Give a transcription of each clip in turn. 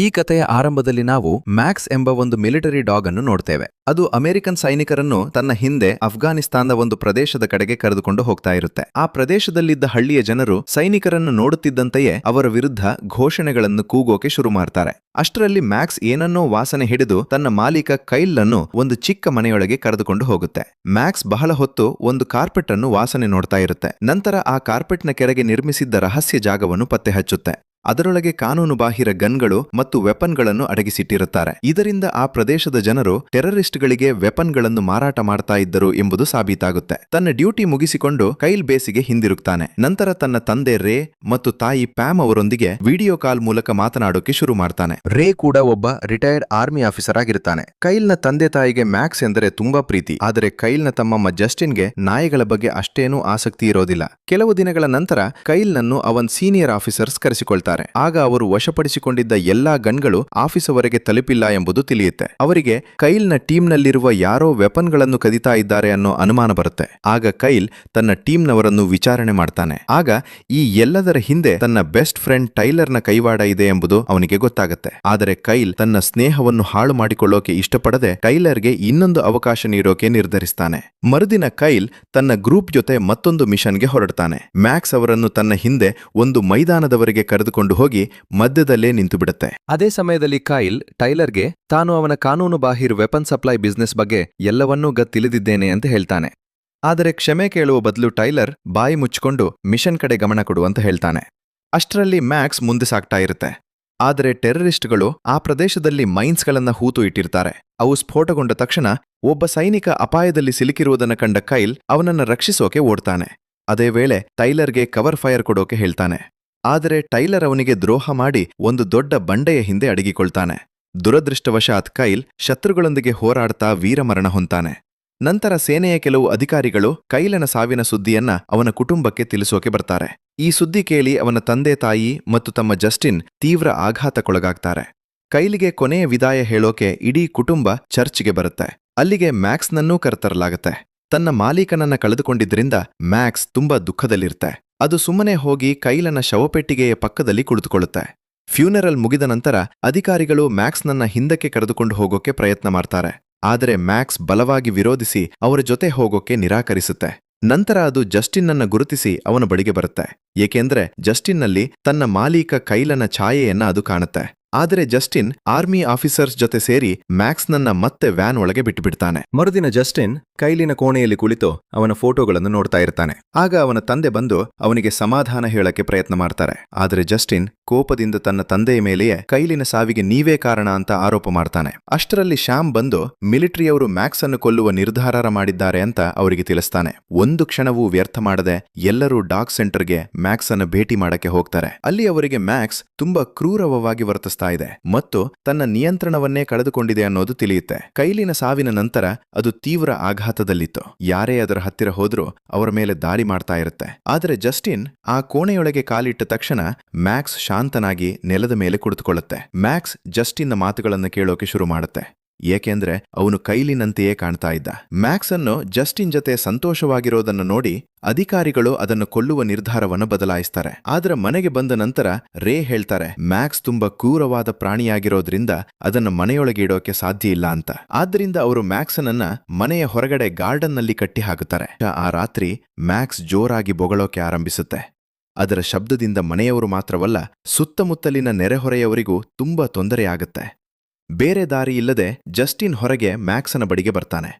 ಈ ಕಥೆಯ ಆರಂಭದಲ್ಲಿ ನಾವು ಮ್ಯಾಕ್ಸ್ ಎಂಬ ಒಂದು ಮಿಲಿಟರಿ ಡಾಗ್ ಅನ್ನು ನೋಡ್ತೇವೆ. ಅದು ಅಮೆರಿಕನ್ ಸೈನಿಕರನ್ನು ತನ್ನ ಹಿಂದೆ ಅಫ್ಘಾನಿಸ್ತಾನದ ಒಂದು ಪ್ರದೇಶದ ಕಡೆಗೆ ಕರೆದುಕೊಂಡು ಹೋಗ್ತಾ ಇರುತ್ತೆ. ಆ ಪ್ರದೇಶದಲ್ಲಿದ್ದ ಹಳ್ಳಿಯ ಜನರು ಸೈನಿಕರನ್ನು ನೋಡುತ್ತಿದ್ದಂತೆಯೇ ಅವರ ವಿರುದ್ಧ ಘೋಷಣೆಗಳನ್ನು ಕೂಗೋಕೆ ಶುರು ಮಾಡ್ತಾರೆ. ಅಷ್ಟರಲ್ಲಿ ಮ್ಯಾಕ್ಸ್ ಏನನ್ನೋ ವಾಸನೆ ಹಿಡಿದು ತನ್ನ ಮಾಲೀಕ ಕೈಲ್ ಅನ್ನು ಒಂದು ಚಿಕ್ಕ ಮನೆಯೊಳಗೆ ಕರೆದುಕೊಂಡು ಹೋಗುತ್ತೆ. ಮ್ಯಾಕ್ಸ್ ಬಹಳ ಹೊತ್ತು ಒಂದು ಕಾರ್ಪೆಟ್ ಅನ್ನು ವಾಸನೆ ನೋಡ್ತಾ ಇರುತ್ತೆ. ನಂತರ ಆ ಕಾರ್ಪೆಟ್ನ ಕೆಳಗೆ ನಿರ್ಮಿಸಿದ್ದ ರಹಸ್ಯ ಜಾಗವನ್ನು ಪತ್ತೆ ಹಚ್ಚುತ್ತೆ. ಅದರೊಳಗೆ ಕಾನೂನುಬಾಹಿರ ಗನ್ಗಳು ಮತ್ತು ವೆಪನ್ಗಳನ್ನು ಅಡಗಿಸಿಟ್ಟಿರುತ್ತಾರೆ. ಇದರಿಂದ ಆ ಪ್ರದೇಶದ ಜನರು ಟೆರರಿಸ್ಟ್ಗಳಿಗೆ ವೆಪನ್ಗಳನ್ನು ಮಾರಾಟ ಮಾಡ್ತಾ ಇದ್ದರು ಎಂಬುದು ಸಾಬೀತಾಗುತ್ತೆ. ತನ್ನ ಡ್ಯೂಟಿ ಮುಗಿಸಿಕೊಂಡು ಕೈಲ್ ಬೇಸಿಗೆ ಹಿಂದಿರುಗ್ತಾನೆ. ನಂತರ ತನ್ನ ತಂದೆ ರೇ ಮತ್ತು ತಾಯಿ ಪ್ಯಾಮ್ ಅವರೊಂದಿಗೆ ವಿಡಿಯೋ ಕಾಲ್ ಮೂಲಕ ಮಾತನಾಡೋಕೆ ಶುರು ಮಾಡ್ತಾನೆ. ರೇ ಕೂಡ ಒಬ್ಬ ರಿಟೈರ್ಡ್ ಆರ್ಮಿ ಆಫೀಸರ್ ಆಗಿರ್ತಾನೆ. ಕೈಲ್ನ ತಂದೆ ತಾಯಿಗೆ ಮ್ಯಾಕ್ಸ್ ಎಂದರೆ ತುಂಬಾ ಪ್ರೀತಿ. ಆದರೆ ಕೈಲ್ನ ತಮ್ಮಮ್ಮ ಜಸ್ಟಿನ್ಗೆ ನಾಯಿಗಳ ಬಗ್ಗೆ ಅಷ್ಟೇನೂ ಆಸಕ್ತಿ ಇರೋದಿಲ್ಲ. ಕೆಲವು ದಿನಗಳ ನಂತರ ಕೈಲ್ನನ್ನು ಅವನ್ ಸೀನಿಯರ್ ಆಫೀಸರ್ಸ್ ಕರೆಸಿಕೊಳ್ತಾರೆ. ಆಗ ಅವರು ವಶಪಡಿಸಿಕೊಂಡಿದ್ದ ಎಲ್ಲಾ ಗನ್ಗಳು ಆಫೀಸವರೆಗೆ ತಲುಪಿಲ್ಲ ಎಂಬುದು ತಿಳಿಯುತ್ತೆ. ಅವರಿಗೆ ಕೈಲ್ನ ಟೀಮ್ನಲ್ಲಿರುವ ಯಾರೋ ವೆಪನ್ಗಳನ್ನು ಕದಿತಾ ಇದ್ದಾರೆ ಅನ್ನೋ ಅನುಮಾನ ಬರುತ್ತೆ. ಆಗ ಕೈಲ್ ತನ್ನ ಟೀಮ್ನವರನ್ನು ವಿಚಾರಣೆ ಮಾಡ್ತಾನೆ. ಆಗ ಈ ಎಲ್ಲದರ ಹಿಂದೆ ತನ್ನ ಬೆಸ್ಟ್ ಫ್ರೆಂಡ್ ಟೈಲರ್ನ ಕೈವಾಡ ಇದೆ ಎಂಬುದು ಅವನಿಗೆ ಗೊತ್ತಾಗುತ್ತೆ. ಆದರೆ ಕೈಲ್ ತನ್ನ ಸ್ನೇಹವನ್ನು ಹಾಳು ಮಾಡಿಕೊಳ್ಳೋಕೆ ಇಷ್ಟಪಡದೆ ಟೈಲರ್ಗೆ ಇನ್ನೊಂದು ಅವಕಾಶ ನೀಡೋಕೆ ನಿರ್ಧರಿಸ್ತಾನೆ. ಮರುದಿನ ಕೈಲ್ ತನ್ನ ಗ್ರೂಪ್ ಜೊತೆ ಮತ್ತೊಂದು ಮಿಷನ್ಗೆ ಹೊರಡ್ತಾನೆ. ಮ್ಯಾಕ್ಸ್ ಅವರನ್ನು ತನ್ನ ಹಿಂದೆ ಒಂದು ಮೈದಾನದವರೆಗೆ ಕರೆದುಕೊಂಡು ಹೋಗಿ ಮಧ್ಯದಲ್ಲೇ ನಿಂತು ಬಿಡುತ್ತೆ. ಅದೇ ಸಮಯದಲ್ಲಿ ಕೈಲ್ ಟೈಲರ್ಗೆ ತಾನು ಅವನ ಕಾನೂನುಬಾಹಿರ ವೆಪನ್ ಸಪ್ಲೈ ಬಿಸ್ನೆಸ್ ಬಗ್ಗೆ ಎಲ್ಲವನ್ನೂ ತಿಳಿದಿದ್ದೇನೆ ಅಂತ ಹೇಳ್ತಾನೆ. ಆದರೆ ಕ್ಷಮೆ ಕೇಳುವ ಬದಲು ಟೈಲರ್ ಬಾಯಿ ಮುಚ್ಚಿಕೊಂಡು ಮಿಷನ್ ಕಡೆ ಗಮನ ಕೊಡು ಅಂತ ಹೇಳ್ತಾನೆ. ಅಷ್ಟರಲ್ಲಿ ಮ್ಯಾಕ್ಸ್ ಮುಂದೆ ಸಾಗ್ತಾ ಇರುತ್ತೆ. ಆದರೆ ಟೆರರಿಸ್ಟ್ಗಳು ಆ ಪ್ರದೇಶದಲ್ಲಿ ಮೈನ್ಸ್ಗಳನ್ನ ಹೂತು ಇಟ್ಟಿರ್ತಾರೆ. ಅವು ಸ್ಫೋಟಗೊಂಡ ತಕ್ಷಣ ಒಬ್ಬ ಸೈನಿಕ ಅಪಾಯದಲ್ಲಿ ಸಿಲುಕಿರುವುದನ್ನು ಕಂಡ ಕೈಲ್ ಅವನನ್ನು ರಕ್ಷಿಸೋಕೆ ಓಡ್ತಾನೆ. ಅದೇ ವೇಳೆ ಟೈಲರ್ಗೆ ಕವರ್ ಫೈರ್ ಕೊಡೋಕೆ ಹೇಳ್ತಾನೆ. ಆದರೆ ಟೈಲರ್ ಅವನಿಗೆ ದ್ರೋಹ ಮಾಡಿ ಒಂದು ದೊಡ್ಡ ಬಂಡೆಯ ಹಿಂದೆ ಅಡಗಿಕೊಳ್ತಾನೆ. ದುರದೃಷ್ಟವಶಾತ್ ಕೈಲ್ ಶತ್ರುಗಳೊಂದಿಗೆ ಹೋರಾಡ್ತಾ ವೀರಮರಣ ಹೊಂತಾನೆ. ನಂತರ ಸೇನೆಯ ಕೆಲವು ಅಧಿಕಾರಿಗಳು ಕೈಲನ ಸಾವಿನ ಸುದ್ದಿಯನ್ನ ಅವನ ಕುಟುಂಬಕ್ಕೆ ತಿಳಿಸೋಕೆ ಬರ್ತಾರೆ. ಈ ಸುದ್ದಿ ಕೇಳಿ ಅವನ ತಂದೆ ತಾಯಿ ಮತ್ತು ತಮ್ಮ ಜಸ್ಟಿನ್ ತೀವ್ರ ಆಘಾತಕ್ಕೊಳಗಾಗ್ತಾರೆ. ಕೈಲಿಗೆ ಕೊನೆಯ ವಿದಾಯ ಹೇಳೋಕೆ ಇಡೀ ಕುಟುಂಬ ಚರ್ಚ್ಗೆ ಬರುತ್ತೆ. ಅಲ್ಲಿಗೆ ಮ್ಯಾಕ್ಸ್ನನ್ನೂ ಕರೆತರಲಾಗುತ್ತೆ. ತನ್ನ ಮಾಲೀಕನನ್ನ ಕಳೆದುಕೊಂಡಿದ್ರಿಂದ ಮ್ಯಾಕ್ಸ್ ತುಂಬಾ ದುಃಖದಲ್ಲಿರುತ್ತೆ. ಅದು ಸುಮ್ಮನೆ ಹೋಗಿ ಕೈಲನ ಶವಪೆಟ್ಟಿಗೆಯ ಪಕ್ಕದಲ್ಲಿ ಕುಳಿತುಕೊಳ್ಳುತ್ತೆ. ಫ್ಯೂನರಲ್ ಮುಗಿದ ನಂತರ ಅಧಿಕಾರಿಗಳು ಮ್ಯಾಕ್ಸ್ನನ್ನ ಹಿಂದಕ್ಕೆ ಕರೆದುಕೊಂಡು ಹೋಗೋಕೆ ಪ್ರಯತ್ನ ಮಾಡ್ತಾರೆ. ಆದರೆ ಮ್ಯಾಕ್ಸ್ ಬಲವಾಗಿ ವಿರೋಧಿಸಿ ಅವರ ಜೊತೆ ಹೋಗೋಕೆ ನಿರಾಕರಿಸುತ್ತೆ. ನಂತರ ಅದು ಜಸ್ಟಿನ್ನನ್ನ ಗುರುತಿಸಿ ಅವನ ಬಳಿಗೆ ಬರುತ್ತೆ. ಏಕೆಂದ್ರೆ ಜಸ್ಟಿನ್ನಲ್ಲಿ ತನ್ನ ಮಾಲೀಕ ಕೈಲನ ಛಾಯೆಯನ್ನ ಅದು ಕಾಣುತ್ತೆ. ಆದರೆ ಜಸ್ಟಿನ್ ಆರ್ಮಿ ಆಫೀಸರ್ಸ್ ಜೊತೆ ಸೇರಿ ಮ್ಯಾಕ್ಸ್ನನ್ನ ಮತ್ತೆ ವ್ಯಾನ್ ಒಳಗೆ ಬಿಟ್ಟುಬಿಡ್ತಾನೆ. ಮರುದಿನ ಜಸ್ಟಿನ್ ಕೈಲಿನ ಕೋಣೆಯಲ್ಲಿ ಕುಳಿತು ಅವನ ಫೋಟೋಗಳನ್ನು ನೋಡ್ತಾ ಇರ್ತಾನೆ. ಆಗ ಅವನ ತಂದೆ ಬಂದು ಅವನಿಗೆ ಸಮಾಧಾನ ಹೇಳಕ್ಕೆ ಪ್ರಯತ್ನ ಮಾಡ್ತಾರೆ. ಆದರೆ ಜಸ್ಟಿನ್ ಕೋಪದಿಂದ ತನ್ನ ತಂದೆಯ ಮೇಲೆಯೇ ಕೈಲಿನ ಸಾವಿಗೆ ನೀವೇ ಕಾರಣ ಅಂತ ಆರೋಪ ಮಾಡ್ತಾನೆ. ಅಷ್ಟರಲ್ಲಿ ಶ್ಯಾಮ್ ಬಂದು ಮಿಲಿಟರಿಯವರು ಮ್ಯಾಕ್ಸ್ ಅನ್ನು ಕೊಲ್ಲುವ ನಿರ್ಧಾರ ಮಾಡಿದ್ದಾರೆ ಅಂತ ಅವರಿಗೆ ತಿಳಿಸ್ತಾನೆ. ಒಂದು ಕ್ಷಣವೂ ವ್ಯರ್ಥ ಮಾಡದೆ ಎಲ್ಲರೂ ಡಾಗ್ ಸೆಂಟರ್ಗೆ ಮ್ಯಾಕ್ಸ್ ಅನ್ನು ಭೇಟಿ ಮಾಡಕ್ಕೆ ಹೋಗ್ತಾರೆ. ಅಲ್ಲಿ ಅವರಿಗೆ ಮ್ಯಾಕ್ಸ್ ತುಂಬಾ ಕ್ರೂರವಾಗಿ ವರ್ತಿಸ್ತಾ ಇದೆ ಮತ್ತು ತನ್ನ ನಿಯಂತ್ರಣವನ್ನೇ ಕಳೆದುಕೊಂಡಿದೆ ಅನ್ನೋದು ತಿಳಿಯುತ್ತೆ. ಕೈಲಿನ ಸಾವಿನ ನಂತರ ಅದು ತೀವ್ರ ಆಘಾತದಲ್ಲಿತ್ತು. ಯಾರೇ ಅದರ ಹತ್ತಿರ ಹೋದ್ರೂ ಅವರ ಮೇಲೆ ದಾಳಿ ಮಾಡ್ತಾ ಇರುತ್ತೆ. ಆದರೆ ಜಸ್ಟಿನ್ ಆ ಕೋಣೆಯೊಳಗೆ ಕಾಲಿಟ್ಟ ತಕ್ಷಣ ಮ್ಯಾಕ್ಸ್ ಶಾಂತನಾಗಿ ನೆಲದ ಮೇಲೆ ಕುಳಿತುಕೊಳ್ಳುತ್ತೆ. ಮ್ಯಾಕ್ಸ್ ಜಸ್ಟಿನ್ನ ಮಾತುಗಳನ್ನು ಕೇಳೋಕೆ ಶುರು ಮಾಡುತ್ತೆ. ಏಕೆಂದ್ರೆ ಅವನು ಕೈಲಿನಂತೆಯೇ ಕಾಣ್ತಾ ಇದ್ದ. ಮ್ಯಾಕ್ಸ್ ಅನ್ನು ಜಸ್ಟಿನ್ ಜೊತೆ ಸಂತೋಷವಾಗಿರೋದನ್ನು ನೋಡಿ ಅಧಿಕಾರಿಗಳು ಅದನ್ನು ಕೊಲ್ಲುವ ನಿರ್ಧಾರವನ್ನು ಬದಲಾಯಿಸ್ತಾರೆ. ಆದ್ರೆ ಮನೆಗೆ ಬಂದ ನಂತರ ರೇ ಹೇಳ್ತಾರೆ ಮ್ಯಾಕ್ಸ್ ತುಂಬಾ ಕ್ರೂರವಾದ ಪ್ರಾಣಿಯಾಗಿರೋದ್ರಿಂದ ಅದನ್ನು ಮನೆಯೊಳಗೆ ಇಡೋಕೆ ಸಾಧ್ಯ ಇಲ್ಲ ಅಂತ. ಆದ್ರಿಂದ ಅವರು ಮ್ಯಾಕ್ಸನನ್ನ ಮನೆಯ ಹೊರಗಡೆ ಗಾರ್ಡನ್ನಲ್ಲಿ ಕಟ್ಟಿ ಹಾಕುತ್ತಾರೆ. ಆ ರಾತ್ರಿ ಮ್ಯಾಕ್ಸ್ ಜೋರಾಗಿ ಬೊಗಳೋಕೆ ಆರಂಭಿಸುತ್ತೆ. ಅದರ ಶಬ್ದದಿಂದ ಮನೆಯವರು ಮಾತ್ರವಲ್ಲ, ಸುತ್ತಮುತ್ತಲಿನ ನೆರೆಹೊರೆಯವರಿಗೂ ತುಂಬಾ ತೊಂದರೆಯಾಗುತ್ತೆ. ಬೇರೆ ದಾರಿ ಇಲ್ಲದೆ ಜಸ್ಟಿನ್ ಹೊರಗೆ ಮ್ಯಾಕ್ಸನ ಬಳಿಗೆ ಬರ್ತಾನೆ.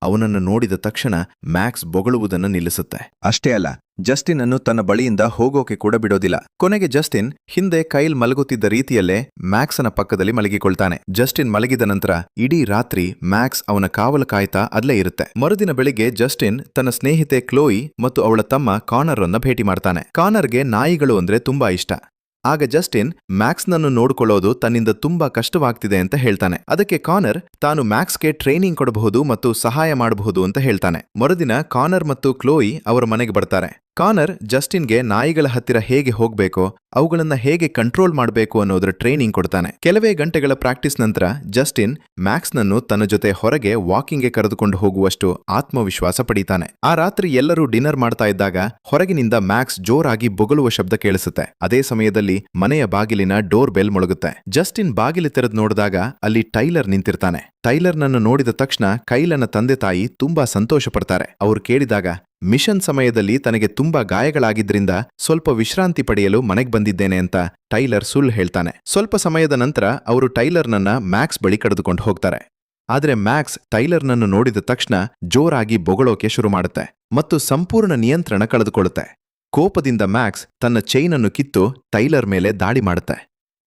ಅವನನ್ನು ನೋಡಿದ ತಕ್ಷಣ ಮ್ಯಾಕ್ಸ್ ಬೊಗಳುವುದನ್ನು ನಿಲ್ಲಿಸುತ್ತೆ. ಅಷ್ಟೇ ಅಲ್ಲ, ಜಸ್ಟಿನ್ ಅನ್ನು ತನ್ನ ಬಳಿಯಿಂದ ಹೋಗೋಕೆ ಕೂಡ ಬಿಡೋದಿಲ್ಲ. ಕೊನೆಗೆ ಜಸ್ಟಿನ್ ಹಿಂದೆ ಕೈಲ್ ಮಲಗುತ್ತಿದ್ದ ರೀತಿಯಲ್ಲೇ ಮ್ಯಾಕ್ಸನ ಪಕ್ಕದಲ್ಲಿ ಮಲಗಿಕೊಳ್ತಾನೆ. ಜಸ್ಟಿನ್ ಮಲಗಿದ ನಂತರ ಇಡೀ ರಾತ್ರಿ ಮ್ಯಾಕ್ಸ್ ಅವನ ಕಾವಲು ಕಾಯ್ತಾ ಅಲ್ಲೇ ಇರುತ್ತೆ. ಮರುದಿನ ಬೆಳಿಗ್ಗೆ ಜಸ್ಟಿನ್ ತನ್ನ ಸ್ನೇಹಿತೆ ಕ್ಲೋಯಿ ಮತ್ತು ಅವಳ ತಮ್ಮ ಕಾನರ್ ಅನ್ನ ಭೇಟಿ ಮಾಡ್ತಾನೆ. ಕಾನರ್ಗೆ ನಾಯಿಗಳು ಅಂದ್ರೆ ತುಂಬಾ ಇಷ್ಟ. ಆಗ ಜಸ್ಟಿನ್ ಮ್ಯಾಕ್ಸ್ನನ್ನು ನೋಡಿಕೊಳ್ಳೋದು ತನ್ನಿಂದ ತುಂಬಾ ಕಷ್ಟವಾಗ್ತಿದೆ ಅಂತ ಹೇಳ್ತಾನೆ. ಅದಕ್ಕೆ ಕಾನರ್ ತಾನು ಮ್ಯಾಕ್ಸ್ಗೆ ಟ್ರೈನಿಂಗ್ ಕೊಡಬಹುದು ಮತ್ತು ಸಹಾಯ ಮಾಡಬಹುದು ಅಂತ ಹೇಳ್ತಾನೆ. ಮರುದಿನ ಕಾನರ್ ಮತ್ತು ಕ್ಲೋಯಿ ಅವರ ಮನೆಗೆ ಬರ್ತಾರೆ. ಕಾನರ್ ಜಸ್ಟಿನ್ಗೆ ನಾಯಿಗಳ ಹತ್ತಿರ ಹೇಗೆ ಹೋಗ್ಬೇಕೋ ಅವುಗಳನ್ನ ಹೇಗೆ ಕಂಟ್ರೋಲ್ ಮಾಡಬೇಕು ಅನ್ನೋದರ ಟ್ರೈನಿಂಗ್ ಕೊಡ್ತಾನೆ. ಕೆಲವೇ ಗಂಟೆಗಳ ಪ್ರಾಕ್ಟೀಸ್ ನಂತರ ಜಸ್ಟಿನ್ ಮ್ಯಾಕ್ಸ್ನನ್ನು ತನ್ನ ಜೊತೆ ಹೊರಗೆ ವಾಕಿಂಗ್ಗೆ ಕರೆದುಕೊಂಡು ಹೋಗುವಷ್ಟು ಆತ್ಮವಿಶ್ವಾಸ ಪಡೀತಾನೆ. ಆ ರಾತ್ರಿ ಎಲ್ಲರೂ ಡಿನ್ನರ್ ಮಾಡ್ತಾ ಇದ್ದಾಗ ಹೊರಗಿನಿಂದ ಮ್ಯಾಕ್ಸ್ ಜೋರಾಗಿ ಬೊಗಳುವ ಶಬ್ದ ಕೇಳಿಸುತ್ತೆ. ಅದೇ ಸಮಯದಲ್ಲಿ ಮನೆಯ ಬಾಗಿಲಿನ ಡೋರ್ ಬೆಲ್ ಮೊಳಗುತ್ತೆ. ಜಸ್ಟಿನ್ ಬಾಗಿಲು ತೆರೆದು ನೋಡಿದಾಗ ಅಲ್ಲಿ ಟೈಲರ್ ನಿಂತಿರ್ತಾನೆ. ಟೈಲರ್ನನ್ನು ನೋಡಿದ ತಕ್ಷಣ ಕೈಲನ ತಂದೆ ತಾಯಿ ತುಂಬಾ ಸಂತೋಷ ಪಡ್ತಾರೆ. ಅವರು ಕೇಳಿದಾಗ ಮಿಷನ್ ಸಮಯದಲ್ಲಿ ತನಗೆ ತುಂಬಾ ಗಾಯಗಳಾಗಿದ್ರಿಂದ ಸ್ವಲ್ಪ ವಿಶ್ರಾಂತಿ ಪಡೆಯಲು ಮನೆಗೆ ಬಂದಿದ್ದೇನೆ ಅಂತ ಟೈಲರ್ ಸುಳ್ಳು ಹೇಳ್ತಾನೆ. ಸ್ವಲ್ಪ ಸಮಯದ ನಂತರ ಅವರು ಟೈಲರ್ನನ್ನ ಮ್ಯಾಕ್ಸ್ ಬಳಿ ಕರೆದುಕೊಂಡು ಹೋಗ್ತಾರೆ. ಆದರೆ ಮ್ಯಾಕ್ಸ್ ಟೈಲರ್ನನ್ನು ನೋಡಿದ ತಕ್ಷಣ ಜೋರಾಗಿ ಬೊಗಳೋಕೆ ಶುರು ಮಾಡುತ್ತೆ ಮತ್ತು ಸಂಪೂರ್ಣ ನಿಯಂತ್ರಣ ಕಳೆದುಕೊಳ್ಳುತ್ತೆ. ಕೋಪದಿಂದ ಮ್ಯಾಕ್ಸ್ ತನ್ನ ಚೈನನ್ನು ಕಿತ್ತು ಟೈಲರ್ ಮೇಲೆ ದಾಳಿ ಮಾಡುತ್ತೆ.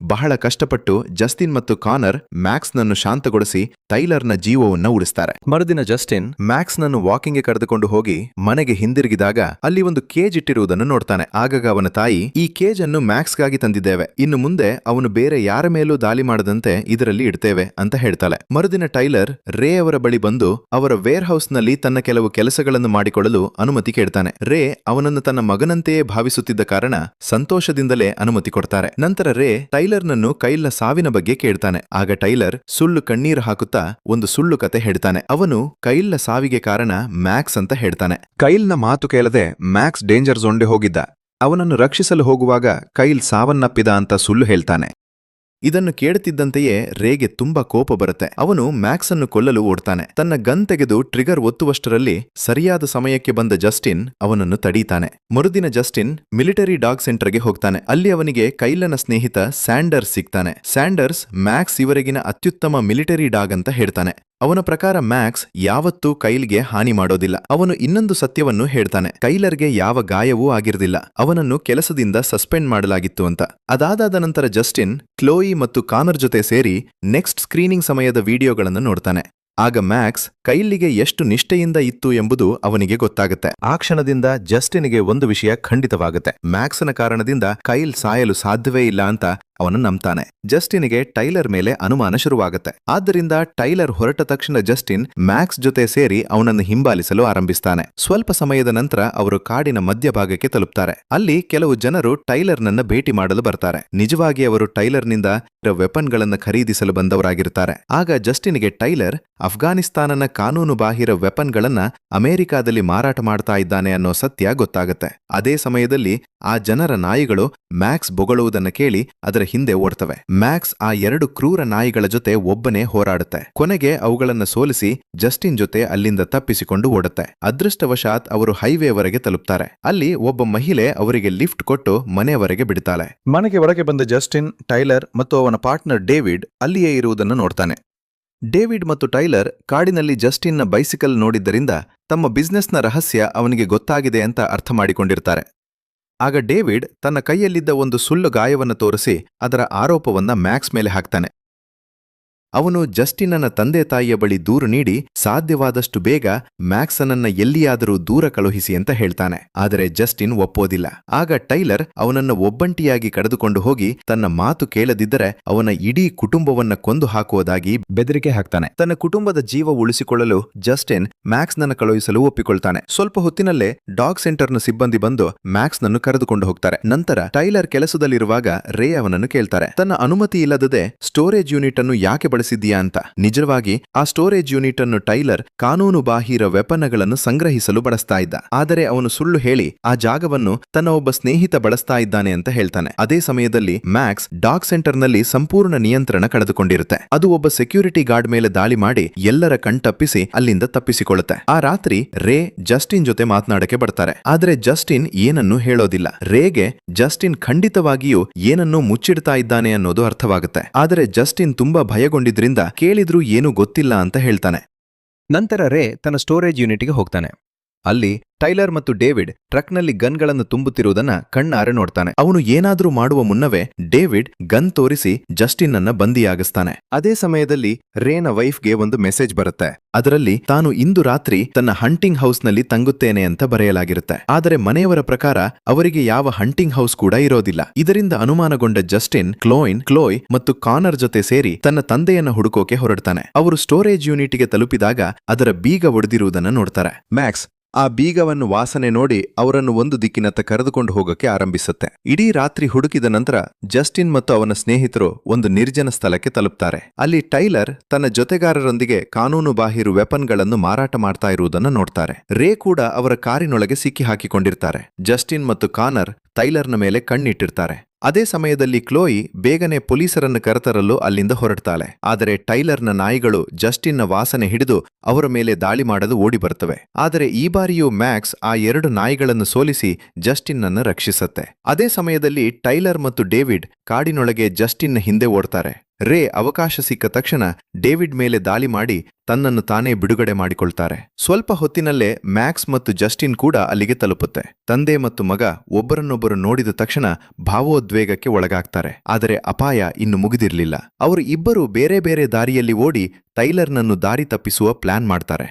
ಬಹಳ ಕಷ್ಟಪಟ್ಟು ಜಸ್ಟಿನ್ ಮತ್ತು ಕಾನರ್ ಮ್ಯಾಕ್ಸ್ನನ್ನು ಶಾಂತಗೊಳಿಸಿ ಟೈಲರ್ನ ಜೀವವನ್ನು ಉಳಿಸ್ತಾರೆ. ಮರುದಿನ ಜಸ್ಟಿನ್ ಮ್ಯಾಕ್ಸ್ನನ್ನು ವಾಕಿಂಗ್ಗೆ ಕರೆದುಕೊಂಡು ಹೋಗಿ ಮನೆಗೆ ಹಿಂದಿರುಗಿದಾಗ ಅಲ್ಲಿ ಒಂದು ಕೇಜ್ ಇಟ್ಟಿರುವುದನ್ನು ನೋಡ್ತಾನೆ. ಆಗಾಗ ಅವನ ತಾಯಿ, ಈ ಕೇಜ್ ಅನ್ನು ಮ್ಯಾಕ್ಸ್ಗಾಗಿ ತಂದಿದ್ದೇವೆ, ಇನ್ನು ಮುಂದೆ ಅವನು ಬೇರೆ ಯಾರ ಮೇಲೂ ದಾಳಿ ಮಾಡದಂತೆ ಇದರಲ್ಲಿ ಇಡ್ತೇವೆ ಅಂತ ಹೇಳ್ತಾಳೆ. ಮರುದಿನ ಟೈಲರ್ ರೇ ಅವರ ಬಳಿ ಬಂದು ಅವರ ವೇರ್ ಹೌಸ್ನಲ್ಲಿ ತನ್ನ ಕೆಲವು ಕೆಲಸಗಳನ್ನು ಮಾಡಿಕೊಳ್ಳಲು ಅನುಮತಿ ಕೇಳ್ತಾನೆ. ರೇ ಅವನನ್ನು ತನ್ನ ಮಗನಂತೆಯೇ ಭಾವಿಸುತ್ತಿದ್ದ ಕಾರಣ ಸಂತೋಷದಿಂದಲೇ ಅನುಮತಿ ಕೊಡ್ತಾರೆ. ನಂತರ ರೇ ಟೈಲರ್ನನ್ನು ಕೈಲ್ನ ಸಾವಿನ ಬಗ್ಗೆ ಕೇಳ್ತಾನೆ. ಆಗ ಟೈಲರ್ ಸುಳ್ಳು ಕಣ್ಣೀರು ಹಾಕುತ್ತಾ ಒಂದು ಸುಳ್ಳು ಕತೆ ಹೇಳ್ತಾನೆ. ಅವನು ಕೈಲ್ನ ಸಾವಿಗೆ ಕಾರಣ ಮ್ಯಾಕ್ಸ್ ಅಂತ ಹೇಳ್ತಾನೆ. ಕೈಲ್ನ ಮಾತು ಕೇಳದೆ ಮ್ಯಾಕ್ಸ್ ಡೇಂಜರ್ ಝೋನ್ಗೆ ಹೋಗಿದ್ದ. ಅವನನ್ನು ರಕ್ಷಿಸಲು ಹೋಗುವಾಗ ಕೈಲ್ ಸಾವನ್ನಪ್ಪಿದ ಅಂತ ಸುಳ್ಳು ಹೇಳ್ತಾನೆ. ಇದನ್ನು ಕೇಳುತ್ತಿದ್ದಂತೆಯೇ ರೇಗೆ ತುಂಬಾ ಕೋಪ ಬರುತ್ತೆ. ಅವನು ಮ್ಯಾಕ್ಸ್ ಅನ್ನು ಕೊಲ್ಲಲು ಓಡ್ತಾನೆ. ತನ್ನ ಗನ್ ತೆಗೆದು ಟ್ರಿಗರ್ ಒತ್ತುವಷ್ಟರಲ್ಲಿ ಸರಿಯಾದ ಸಮಯಕ್ಕೆ ಬಂದ ಜಸ್ಟಿನ್ ಅವನನ್ನು ತಡೀತಾನೆ. ಮರುದಿನ ಜಸ್ಟಿನ್ ಮಿಲಿಟರಿ ಡಾಗ್ ಸೆಂಟರ್ಗೆ ಹೋಗ್ತಾನೆ. ಅಲ್ಲಿ ಅವನಿಗೆ ಕೈಲನ ಸ್ನೇಹಿತ ಸ್ಯಾಂಡರ್ಸ್ ಸಿಗ್ತಾನೆ. ಸ್ಯಾಂಡರ್ಸ್ ಮ್ಯಾಕ್ಸ್ ಇವರೆಗಿನ ಅತ್ಯುತ್ತಮ ಮಿಲಿಟರಿ ಡಾಗ್ ಅಂತ ಹೇಳ್ತಾನೆ. ಅವನ ಪ್ರಕಾರ ಮ್ಯಾಕ್ಸ್ ಯಾವತ್ತೂ ಕೈಲ್ಗೆ ಹಾನಿ ಮಾಡೋದಿಲ್ಲ. ಅವನು ಇನ್ನೊಂದು ಸತ್ಯವನ್ನು ಹೇಳ್ತಾನೆ. ಕೈಲರ್ಗೆ ಯಾವ ಗಾಯವೂ ಆಗಿರಲಿಲ್ಲ, ಅವನನ್ನು ಕೆಲಸದಿಂದ ಸಸ್ಪೆಂಡ್ ಮಾಡಲಾಗಿತ್ತು ಅಂತ. ಅದಾದ ನಂತರ ಜಸ್ಟಿನ್ ಕ್ಲೋಯಿ ಮತ್ತು ಕಾನರ್ ಜೊತೆ ಸೇರಿ ನೆಕ್ಸ್ಟ್ ಸ್ಕ್ರೀನಿಂಗ್ ಸಮಯದ ವಿಡಿಯೋಗಳನ್ನು ನೋಡ್ತಾನೆ. ಆಗ ಮ್ಯಾಕ್ಸ್ ಕೈಲಿಗೆ ಎಷ್ಟು ನಿಷ್ಠೆಯಿಂದ ಇತ್ತು ಎಂಬುದು ಅವನಿಗೆ ಗೊತ್ತಾಗುತ್ತೆ. ಆ ಕ್ಷಣದಿಂದ ಜಸ್ಟಿನ್ಗೆ ಒಂದು ವಿಷಯ ಖಂಡಿತವಾಗುತ್ತೆ. ಮ್ಯಾಕ್ಸ್ನ ಕಾರಣದಿಂದ ಕೈಲ್ ಸಾಯಲು ಸಾಧ್ಯವೇ ಇಲ್ಲ ಅಂತ ಅವನು ನಂಬ್ತಾನೆ. ಜಸ್ಟಿನ್ಗೆ ಟೈಲರ್ ಮೇಲೆ ಅನುಮಾನ ಶುರುವಾಗುತ್ತೆ. ಆದ್ದರಿಂದ ಟೈಲರ್ ಹೊರಟ ತಕ್ಷಣ ಜಸ್ಟಿನ್ ಮ್ಯಾಕ್ಸ್ ಜೊತೆ ಸೇರಿ ಅವನನ್ನು ಹಿಂಬಾಲಿಸಲು ಆರಂಭಿಸ್ತಾನೆ. ಸ್ವಲ್ಪ ಸಮಯದ ನಂತರ ಅವರು ಕಾಡಿನ ಮಧ್ಯಭಾಗಕ್ಕೆ ತಲುಪ್ತಾರೆ. ಅಲ್ಲಿ ಕೆಲವು ಜನರು ಟೈಲರ್ನನ್ನ ಭೇಟಿ ಮಾಡಲು ಬರ್ತಾರೆ. ನಿಜವಾಗಿ ಅವರು ಟೈಲರ್ನಿಂದ ವೆಪನ್ಗಳನ್ನು ಖರೀದಿಸಲು ಬಂದವರಾಗಿರ್ತಾರೆ. ಆಗ ಜಸ್ಟಿನ್ಗೆ ಟೈಲರ್ ಅಫ್ಘಾನಿಸ್ತಾನನ ಕಾನೂನು ಬಾಹಿರ ವೆಪನ್ಗಳನ್ನ ಅಮೆರಿಕಾದಲ್ಲಿ ಮಾರಾಟ ಮಾಡ್ತಾ ಇದ್ದಾನೆ ಅನ್ನೋ ಸತ್ಯ ಗೊತ್ತಾಗುತ್ತೆ. ಅದೇ ಸಮಯದಲ್ಲಿ ಆ ಜನರ ನಾಯಿಗಳು ಮ್ಯಾಕ್ಸ್ ಬೊಗಳುವುದನ್ನ ಕೇಳಿ ಅದರ ಹಿಂದೆ ಓಡ್ತವೆ. ಮ್ಯಾಕ್ಸ್ ಆ ಎರಡು ಕ್ರೂರ ನಾಯಿಗಳ ಜೊತೆ ಒಬ್ಬನೇ ಹೋರಾಡುತ್ತೆ. ಕೊನೆಗೆ ಅವುಗಳನ್ನ ಸೋಲಿಸಿ ಜಸ್ಟಿನ್ ಜೊತೆ ಅಲ್ಲಿಂದ ತಪ್ಪಿಸಿಕೊಂಡು ಓಡುತ್ತೆ. ಅದೃಷ್ಟವಶಾತ್ ಅವರು ಹೈವೇವರೆಗೆ ತಲುಪ್ತಾರೆ. ಅಲ್ಲಿ ಒಬ್ಬ ಮಹಿಳೆ ಅವರಿಗೆ ಲಿಫ್ಟ್ ಕೊಟ್ಟು ಮನೆಯವರೆಗೆ ಬಿಡ್ತಾಳೆ. ಮನೆಗೆ ಹೊರಗೆ ಬಂದ ಜಸ್ಟಿನ್, ಟೈಲರ್ ಮತ್ತು ಅವನ ಪಾರ್ಟ್ನರ್ ಡೇವಿಡ್ ಅಲ್ಲಿಯೇ ಇರುವುದನ್ನು ನೋಡ್ತಾನೆ. ಡೇವಿಡ್ ಮತ್ತು ಟೈಲರ್ ಕಾಡಿನಲ್ಲಿ ಜಸ್ಟಿನ್ನ ಬೈಸಿಕಲ್ ನೋಡಿದ್ದರಿಂದ ತಮ್ಮ ಬಿಸ್ನೆಸ್ನ ರಹಸ್ಯ ಅವನಿಗೆ ಗೊತ್ತಾಗಿದೆ ಅಂತ ಅರ್ಥ ಮಾಡಿಕೊಂಡಿರ್ತಾರೆ. ಆಗ ಡೇವಿಡ್ ತನ್ನ ಕೈಯಲ್ಲಿದ್ದ ಒಂದು ಸುಳ್ಳು ಗಾಯವನ್ನು ತೋರಿಸಿ ಅದರ ಆರೋಪವನ್ನ ಮ್ಯಾಕ್ಸ್ ಮೇಲೆ ಹಾಕ್ತಾನೆ. ಅವನು ಜಸ್ಟಿನ್ನನ ತಂದೆ ತಾಯಿಯ ಬಳಿ ದೂರು ನೀಡಿ ಸಾಧ್ಯವಾದಷ್ಟು ಬೇಗ ಮ್ಯಾಕ್ಸನನ್ನ ಎಲ್ಲಿಯಾದರೂ ದೂರ ಕಳುಹಿಸಿ ಅಂತ ಹೇಳ್ತಾನೆ. ಆದರೆ ಜಸ್ಟಿನ್ ಒಪ್ಪೋದಿಲ್ಲ. ಆಗ ಟೈಲರ್ ಅವನನ್ನು ಒಬ್ಬಂಟಿಯಾಗಿ ಕರೆದುಕೊಂಡು ಹೋಗಿ ತನ್ನ ಮಾತು ಕೇಳದಿದ್ದರೆ ಅವನ ಇಡೀ ಕುಟುಂಬವನ್ನ ಕೊಂದು ಹಾಕುವುದಾಗಿ ಬೆದರಿಕೆ ಹಾಕ್ತಾನೆ. ತನ್ನ ಕುಟುಂಬದ ಜೀವ ಉಳಿಸಿಕೊಳ್ಳಲು ಜಸ್ಟಿನ್ ಮ್ಯಾಕ್ಸ್ನನ್ನು ಕಳುಹಿಸಲು ಒಪ್ಪಿಕೊಳ್ತಾನೆ. ಸ್ವಲ್ಪ ಹೊತ್ತಿನಲ್ಲೇ ಡಾಗ್ ಸೆಂಟರ್ನ ಸಿಬ್ಬಂದಿ ಬಂದು ಮ್ಯಾಕ್ಸ್ನನ್ನು ಕರೆದುಕೊಂಡು ಹೋಗ್ತಾರೆ. ನಂತರ ಟೈಲರ್ ಕೆಲಸದಲ್ಲಿರುವಾಗ ರೇ ಅವನನ್ನು ಕೇಳ್ತಾರೆ, ತನ್ನ ಅನುಮತಿ ಇಲ್ಲದದೆ ಸ್ಟೋರೇಜ್ ಯೂನಿಟ್ ಅನ್ನು ಯಾಕೆ ಬಳಸಿದ್ದೀಯಾ ಅಂತ. ನಿಜವಾಗಿ ಆ ಸ್ಟೋರೇಜ್ ಯೂನಿಟ್ ಅನ್ನು ಟೈಲರ್ ಕಾನೂನು ಬಾಹಿರ ವೆಪನ್ಗಳನ್ನು ಸಂಗ್ರಹಿಸಲು ಬಳಸ್ತಾ ಇದ್ದ. ಆದರೆ ಅವನು ಸುಳ್ಳು ಹೇಳಿ ಆ ಜಾಗವನ್ನು ತನ್ನ ಒಬ್ಬ ಸ್ನೇಹಿತ ಬಳಸ್ತಾ ಇದ್ದಾನೆ ಅಂತ ಹೇಳ್ತಾನೆ. ಅದೇ ಸಮಯದಲ್ಲಿ ಮ್ಯಾಕ್ಸ್ ಡಾಗ್ ಸೆಂಟರ್ನಲ್ಲಿ ಸಂಪೂರ್ಣ ನಿಯಂತ್ರಣ ಕಳೆದುಕೊಂಡಿರುತ್ತೆ. ಅದು ಒಬ್ಬ ಸೆಕ್ಯೂರಿಟಿ ಗಾರ್ಡ್ ಮೇಲೆ ದಾಳಿ ಮಾಡಿ ಎಲ್ಲರ ಕಣ್ತಪ್ಪಿಸಿ ಅಲ್ಲಿಂದ ತಪ್ಪಿಸಿಕೊಳ್ಳುತ್ತೆ. ಆ ರಾತ್ರಿ ರೇ ಜಸ್ಟಿನ್ ಜೊತೆ ಮಾತನಾಡಕ್ಕೆ ಬರ್ತಾರೆ. ಆದ್ರೆ ಜಸ್ಟಿನ್ ಏನನ್ನೂ ಹೇಳೋದಿಲ್ಲ. ರೇಗೆ ಜಸ್ಟಿನ್ ಖಂಡಿತವಾಗಿಯೂ ಏನನ್ನೂ ಮುಚ್ಚಿಡ್ತಾ ಇದ್ದಾನೆ ಅನ್ನೋದು ಅರ್ಥವಾಗುತ್ತೆ. ಆದರೆ ಜಸ್ಟಿನ್ ತುಂಬಾ ಭಯಗೊಂಡಿದ್ರಿಂದ ಕೇಳಿದ್ರೂ ಏನೂ ಗೊತ್ತಿಲ್ಲ ಅಂತ ಹೇಳ್ತಾನೆ. ನಂತರ ರೇ ತನ್ನ ಸ್ಟೋರೇಜ್ ಯೂನಿಟ್ಗೆ ಹೋಗ್ತಾನೆ. ಅಲ್ಲಿ ಟೈಲರ್ ಮತ್ತು ಡೇವಿಡ್ ಟ್ರಕ್ನಲ್ಲಿ ಗನ್ಗಳನ್ನು ತುಂಬುತ್ತಿರುವುದನ್ನ ಕಣ್ಣಾರೆ ನೋಡ್ತಾನೆ. ಅವನು ಏನಾದ್ರೂ ಮಾಡುವ ಮುನ್ನವೇ ಡೇವಿಡ್ ಗನ್ ತೋರಿಸಿ ಜಸ್ಟಿನ್ ಅನ್ನ ಬಂದಿಯಾಗಿಸ್ತಾನೆ. ಅದೇ ಸಮಯದಲ್ಲಿ ರೇನ ವೈಫ್ಗೆ ಒಂದು ಮೆಸೇಜ್ ಬರುತ್ತೆ. ಅದರಲ್ಲಿ ತಾನು ಇಂದು ರಾತ್ರಿ ತನ್ನ ಹಂಟಿಂಗ್ ಹೌಸ್ನಲ್ಲಿ ತಂಗುತ್ತೇನೆ ಅಂತ ಬರೆಯಲಾಗಿರುತ್ತೆ. ಆದರೆ ಮನೆಯವರ ಪ್ರಕಾರ ಅವರಿಗೆ ಯಾವ ಹಂಟಿಂಗ್ ಹೌಸ್ ಕೂಡ ಇರೋದಿಲ್ಲ. ಇದರಿಂದ ಅನುಮಾನಗೊಂಡ ಜಸ್ಟಿನ್ ಕ್ಲೋಯ್ ಮತ್ತು ಕಾನರ್ ಜೊತೆ ಸೇರಿ ತನ್ನ ತಂದೆಯನ್ನ ಹುಡುಕೋಕೆ ಹೊರಡ್ತಾನೆ. ಅವರು ಸ್ಟೋರೇಜ್ ಯೂನಿಟ್ಗೆ ತಲುಪಿದಾಗ ಅದರ ಬೀಗ ಒಡೆದಿರುವುದನ್ನು ನೋಡ್ತಾರೆ. ಮ್ಯಾಕ್ಸ್ ಆ ಬೀಗವನ್ನು ವಾಸನೆ ನೋಡಿ ಅವರನ್ನು ಒಂದು ದಿಕ್ಕಿನತ್ತ ಕರೆದುಕೊಂಡು ಹೋಗಕ್ಕೆ ಆರಂಭಿಸುತ್ತೆ. ಇಡೀ ರಾತ್ರಿ ಹುಡುಕಿದ ನಂತರ ಜಸ್ಟಿನ್ ಮತ್ತು ಅವನ ಸ್ನೇಹಿತರು ಒಂದು ನಿರ್ಜನ ಸ್ಥಳಕ್ಕೆ ತಲುಪ್ತಾರೆ. ಅಲ್ಲಿ ಟೈಲರ್ ತನ್ನ ಜೊತೆಗಾರರೊಂದಿಗೆ ಕಾನೂನು ಬಾಹಿರ ವೆಪನ್ಗಳನ್ನು ಮಾರಾಟ ಮಾಡ್ತಾ ಇರುವುದನ್ನು ನೋಡ್ತಾರೆ. ರೇ ಕೂಡ ಅವರ ಕಾರಿನೊಳಗೆ ಸಿಕ್ಕಿ ಹಾಕಿಕೊಂಡಿರ್ತಾರೆ. ಜಸ್ಟಿನ್ ಮತ್ತು ಕಾನರ್ ಟೈಲರ್ನ ಮೇಲೆ ಕಣ್ಣಿಟ್ಟಿರ್ತಾರೆ. ಅದೇ ಸಮಯದಲ್ಲಿ ಕ್ಲೋಯಿ ಬೇಗನೆ ಪೊಲೀಸರನ್ನು ಕರೆತರಲು ಅಲ್ಲಿಂದ ಹೊರಡ್ತಾಳೆ. ಆದರೆ ಟೈಲರ್ನ ನಾಯಿಗಳು ಜಸ್ಟಿನ್ನ ವಾಸನೆ ಹಿಡಿದು ಅವರ ಮೇಲೆ ದಾಳಿ ಮಾಡಲು ಓಡಿ ಬರ್ತವೆ. ಆದರೆ ಈ ಬಾರಿಯೂ ಮ್ಯಾಕ್ಸ್ ಆ 2 ನಾಯಿಗಳನ್ನು ಸೋಲಿಸಿ ಜಸ್ಟಿನ್ನನ್ನು ರಕ್ಷಿಸುತ್ತೆ. ಅದೇ ಸಮಯದಲ್ಲಿ ಟೈಲರ್ ಮತ್ತು ಡೇವಿಡ್ ಕಾಡಿನೊಳಗೆ ಜಸ್ಟಿನ್ನ ಹಿಂದೆ ಓಡ್ತಾರೆ. ರೇ ಅವಕಾಶ ಸಿಕ್ಕ ತಕ್ಷಣ ಡೇವಿಡ್ ಮೇಲೆ ದಾಳಿ ಮಾಡಿ ತನ್ನನ್ನು ತಾನೇ ಬಿಡುಗಡೆ ಮಾಡಿಕೊಳ್ತಾರೆ. ಸ್ವಲ್ಪ ಹೊತ್ತಿನಲ್ಲೇ ಮ್ಯಾಕ್ಸ್ ಮತ್ತು ಜಸ್ಟಿನ್ ಕೂಡ ಅಲ್ಲಿಗೆ ತಲುಪುತ್ತೆ. ತಂದೆ ಮತ್ತು ಮಗ ಒಬ್ಬರನ್ನೊಬ್ಬರು ನೋಡಿದ ತಕ್ಷಣ ಭಾವೋದ್ವೇಗಕ್ಕೆ ಒಳಗಾಗ್ತಾರೆ. ಆದರೆ ಅಪಾಯ ಇನ್ನು ಮುಗಿದಿರಲಿಲ್ಲ. ಅವರು ಇಬ್ಬರು ಬೇರೆ ಬೇರೆ ದಾರಿಯಲ್ಲಿ ಓಡಿ ಟೈಲರ್ನನ್ನು ದಾರಿ ತಪ್ಪಿಸುವ ಪ್ಲಾನ್ ಮಾಡ್ತಾರೆ.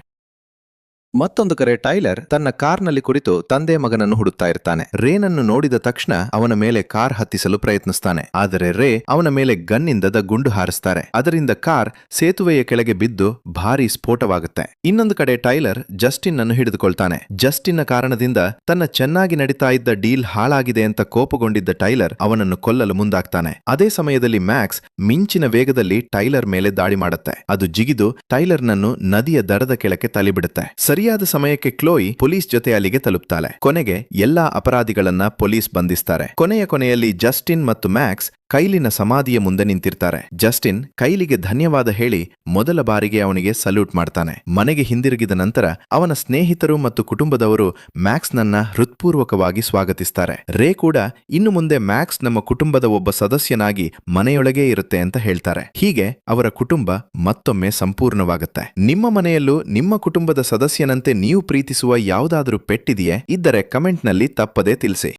ಮತ್ತೊಂದು ಕಡೆ ಟೈಲರ್ ತನ್ನ ಕಾರ್ನಲ್ಲಿ ಕುರಿತು ತಂದೆ ಮಗನನ್ನು ಹುಡುಕ್ತಾ ಇರ್ತಾನೆ. ರೇನನ್ನು ನೋಡಿದ ತಕ್ಷಣ ಅವನ ಮೇಲೆ ಕಾರ್ ಹತ್ತಿಸಲು ಪ್ರಯತ್ನಿಸ್ತಾನೆ. ಆದರೆ ರೇ ಅವನ ಮೇಲೆ ಗನ್ನಿಂದ ಗುಂಡು ಹಾರಿಸ್ತಾರೆ. ಅದರಿಂದ ಕಾರ್ ಸೇತುವೆಯ ಕೆಳಗೆ ಬಿದ್ದು ಭಾರೀ ಸ್ಫೋಟವಾಗುತ್ತೆ. ಇನ್ನೊಂದು ಕಡೆ ಟೈಲರ್ ಜಸ್ಟಿನ್ ಅನ್ನು ಹಿಡಿದುಕೊಳ್ತಾನೆ. ಜಸ್ಟಿನ್ನ ಕಾರಣದಿಂದ ತನ್ನ ಚೆನ್ನಾಗಿ ನಡೀತಾ ಇದ್ದ ಡೀಲ್ ಹಾಳಾಗಿದೆ ಅಂತ ಕೋಪಗೊಂಡಿದ್ದ ಟೈಲರ್ ಅವನನ್ನು ಕೊಲ್ಲಲು ಮುಂದಾಗ್ತಾನೆ. ಅದೇ ಸಮಯದಲ್ಲಿ ಮ್ಯಾಕ್ಸ್ ಮಿಂಚಿನ ವೇಗದಲ್ಲಿ ಟೈಲರ್ ಮೇಲೆ ದಾಳಿ ಮಾಡುತ್ತೆ. ಅದು ಜಿಗಿದು ಟೈಲರ್ನನ್ನು ನದಿಯ ದಡದ ಕೆಳಕ್ಕೆ ತಳ್ಳಿಬಿಡುತ್ತೆ. ಸರಿಯಾದ ಸಮಯಕ್ಕೆ ಕ್ಲೋಯಿ ಪೊಲೀಸ್ ಜೊತೆ ಅಲ್ಲಿಗೆ ತಲುಪ್ತಾಳೆ. ಕೊನೆಗೆ ಎಲ್ಲಾ ಅಪರಾಧಿಗಳನ್ನ ಪೊಲೀಸ್ ಬಂಧಿಸ್ತಾರೆ. ಕೊನೆಯಲ್ಲಿ ಜಸ್ಟಿನ್ ಮತ್ತು ಮ್ಯಾಕ್ಸ್ ಕೈಲಿನ ಸಮಾಧಿಯ ಮುಂದೆ ನಿಂತಿರ್ತಾರೆ. ಜಸ್ಟಿನ್ ಕೈಲಿಗೆ ಧನ್ಯವಾದ ಹೇಳಿ ಮೊದಲ ಬಾರಿಗೆ ಅವನಿಗೆ ಸಲ್ಯೂಟ್ ಮಾಡ್ತಾನೆ. ಮನೆಗೆ ಹಿಂದಿರುಗಿದ ನಂತರ ಅವನ ಸ್ನೇಹಿತರು ಮತ್ತು ಕುಟುಂಬದವರು ಮ್ಯಾಕ್ಸ್ನನ್ನ ಹೃತ್ಪೂರ್ವಕವಾಗಿ ಸ್ವಾಗತಿಸ್ತಾರೆ. ರೇ ಕೂಡ ಇನ್ನು ಮುಂದೆ ಮ್ಯಾಕ್ಸ್ ನಮ್ಮ ಕುಟುಂಬದ ಒಬ್ಬ ಸದಸ್ಯನಾಗಿ ಮನೆಯೊಳಗೇ ಇರುತ್ತೆ ಅಂತ ಹೇಳ್ತಾರೆ. ಹೀಗೆ ಅವರ ಕುಟುಂಬ ಮತ್ತೊಮ್ಮೆ ಸಂಪೂರ್ಣವಾಗುತ್ತೆ. ನಿಮ್ಮ ಮನೆಯಲ್ಲೂ ನಿಮ್ಮ ಕುಟುಂಬದ ಸದಸ್ಯನಂತೆ ನೀವು ಪ್ರೀತಿಸುವ ಯಾವುದಾದರೂ ಪೆಟ್ಟಿದೆಯೇ? ಇದ್ದರೆ ಕಮೆಂಟ್ನಲ್ಲಿ ತಪ್ಪದೇ ತಿಳಿಸಿ.